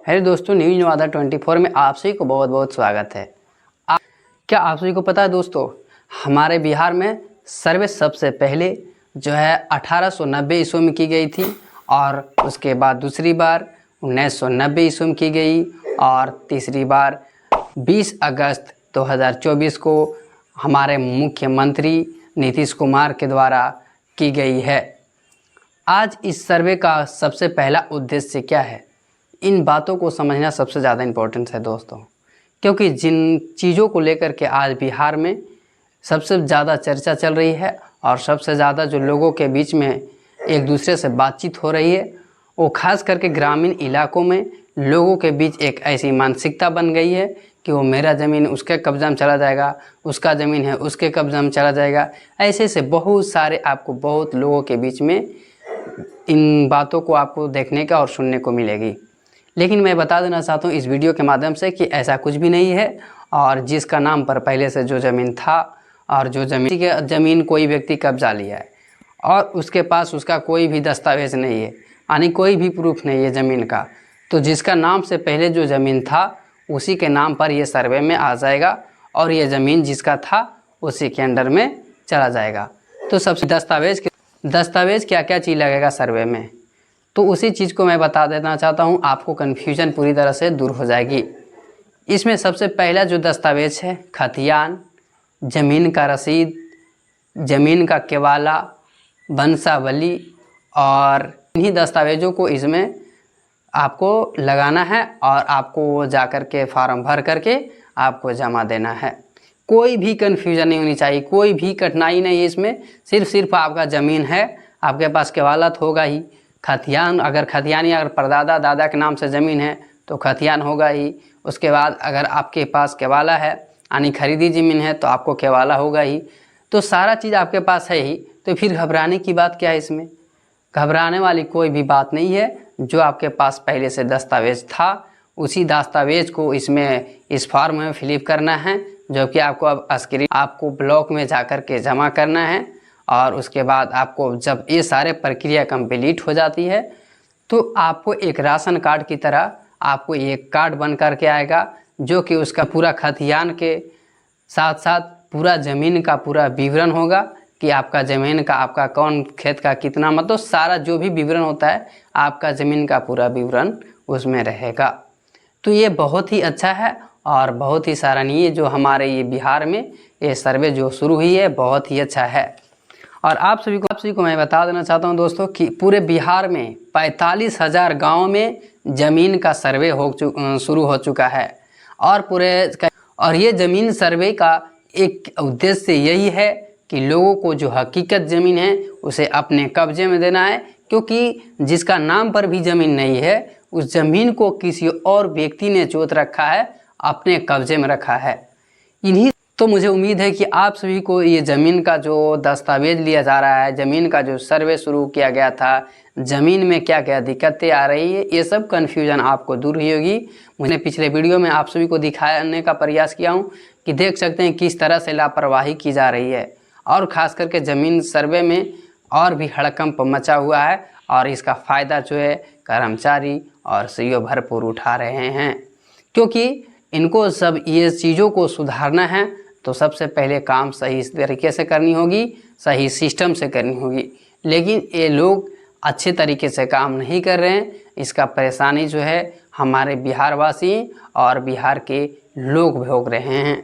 Hello दोस्तों, news Nawada 24 में आप सभी को बहुत बहुत स्वागत है। क्या आप सभी को पता है दोस्तों, हमारे बिहार में सर्वे सबसे पहले जो है 1890 ईस्वी में की गई थी और उसके बाद दूसरी बार 1990 ईस्वी में की गई और तीसरी बार 20 अगस्त 2024 को हमारे मुख्यमंत्री नीतीश कुमार के द्वारा की गई है। आज इस सर्वे का सबसे पहला उद्देश्य क्या है, इन बातों को समझना सबसे ज़्यादा इम्पोर्टेंट है दोस्तों, क्योंकि जिन चीज़ों को लेकर के आज बिहार में सबसे ज़्यादा चर्चा चल रही है और सबसे ज़्यादा जो लोगों के बीच में एक दूसरे से बातचीत हो रही है, वो खास करके ग्रामीण इलाकों में लोगों के बीच एक ऐसी मानसिकता बन गई है कि वो मेरा ज़मीन उसके कब्जा में चला जाएगा, उसका ज़मीन है उसके कब्जा में चला जाएगा। ऐसे से बहुत सारे आपको बहुत लोगों के बीच में इन बातों को आपको देखने का और सुनने को मिलेगी। लेकिन मैं बता देना चाहता हूँ इस वीडियो के माध्यम से कि ऐसा कुछ भी नहीं है और जिसका नाम पर पहले से जो ज़मीन था और जो ज़मीन कोई व्यक्ति कब्जा लिया है और उसके पास उसका कोई भी दस्तावेज़ नहीं है, यानी कोई भी प्रूफ नहीं है ज़मीन का, तो जिसका नाम से पहले जो ज़मीन था उसी के नाम पर ये सर्वे में आ जाएगा और ये ज़मीन जिसका था उसी के अंडर में चला जाएगा। तो सबसे दस्तावेज़ क्या क्या चीज़ लगेगा सर्वे में, तो उसी चीज़ को मैं बता देना चाहता हूँ, आपको कन्फ्यूजन पूरी तरह से दूर हो जाएगी। इसमें सबसे पहला जो दस्तावेज़ है खतियान, ज़मीन का रसीद, ज़मीन का केवाला, वंशावली, और इन्हीं दस्तावेज़ों को इसमें आपको लगाना है और आपको वो जा कर के फार्म भर करके आपको जमा देना है। कोई भी कन्फ्यूजन नहीं होनी चाहिए, कोई भी कठिनाई नहीं है इसमें। सिर्फ आपका ज़मीन है, आपके पास केवाला तो होगा ही, खतियान अगर परदादा दादा के नाम से ज़मीन है तो खतियान होगा ही। उसके बाद अगर आपके पास केवाला है यानी खरीदी ज़मीन है तो आपको केवाला होगा ही। तो सारा चीज़ आपके पास है ही, तो फिर घबराने की बात क्या है इसमें? घबराने वाली कोई भी बात नहीं है। जो आपके पास पहले से दस्तावेज़ था उसी दस्तावेज़ को इसमें इस फॉर्म में फिलअप करना है, जो कि आपको अब आपको ब्लॉक में जा कर के जमा करना है। और उसके बाद आपको जब ये सारे प्रक्रिया कंप्लीट हो जाती है तो आपको एक राशन कार्ड की तरह आपको एक कार्ड बन कर के आएगा, जो कि उसका पूरा खतियान के साथ साथ पूरा ज़मीन का पूरा विवरण होगा कि आपका ज़मीन का आपका कौन खेत का कितना, मतलब सारा जो भी विवरण होता है आपका ज़मीन का पूरा विवरण उसमें रहेगा। तो ये बहुत ही अच्छा है और बहुत ही सराहनीय जो हमारे ये बिहार में ये सर्वे जो शुरू हुई है बहुत ही अच्छा है। और आप सभी को मैं बता देना चाहता हूं दोस्तों कि पूरे बिहार में 45,000 गाँव में ज़मीन का सर्वे शुरू हो चुका है और ये ज़मीन सर्वे का एक उद्देश्य यही है कि लोगों को जो हकीकत ज़मीन है उसे अपने कब्जे में देना है, क्योंकि जिसका नाम पर भी ज़मीन नहीं है उस ज़मीन को किसी और व्यक्ति ने जोत रखा है, अपने कब्जे में रखा है। इन्हीं तो मुझे उम्मीद है कि आप सभी को ये ज़मीन का जो दस्तावेज़ लिया जा रहा है, ज़मीन का जो सर्वे शुरू किया गया था, ज़मीन में क्या क्या दिक्कतें आ रही है, ये सब कन्फ्यूजन आपको दूर हुई होगी। मैंने पिछले वीडियो में आप सभी को दिखाने का प्रयास किया हूँ कि देख सकते हैं किस तरह से लापरवाही की जा रही है और ख़ास करके ज़मीन सर्वे में और भी हड़कंप मचा हुआ है और इसका फ़ायदा जो है कर्मचारी और सीईओ भरपूर उठा रहे हैं। क्योंकि इनको सब ये चीज़ों को सुधारना है तो सबसे पहले काम सही तरीके से करनी होगी, सही सिस्टम से करनी होगी, लेकिन ये लोग अच्छे तरीके से काम नहीं कर रहे हैं। इसका परेशानी जो है हमारे बिहारवासी और बिहार के लोग भोग रहे हैं।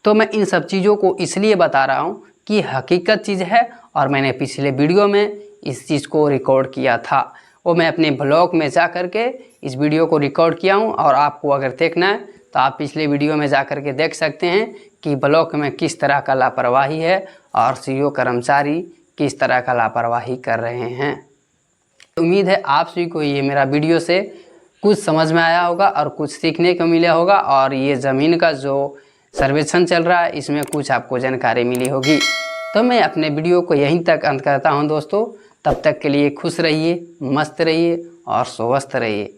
तो मैं इन सब चीज़ों को इसलिए बता रहा हूँ कि हकीकत चीज़ है और मैंने पिछले वीडियो में इस चीज़ को रिकॉर्ड किया था, वो मैं अपने ब्लॉग में जा कर के इस वीडियो को रिकॉर्ड किया हूँ और आपको अगर देखना है तो आप पिछले वीडियो में जा कर के देख सकते हैं कि ब्लॉक में किस तरह का लापरवाही है और सीईओ कर्मचारी किस तरह का लापरवाही कर रहे हैं। उम्मीद है आप सभी को ये मेरा वीडियो से कुछ समझ में आया होगा और कुछ सीखने को मिला होगा और ये ज़मीन का जो सर्वेक्षण चल रहा है इसमें कुछ आपको जानकारी मिली होगी। तो मैं अपने वीडियो को यहीं तक अंत करता हूँ दोस्तों। तब तक के लिए खुश रहिए, मस्त रहिए और स्वस्थ रहिए।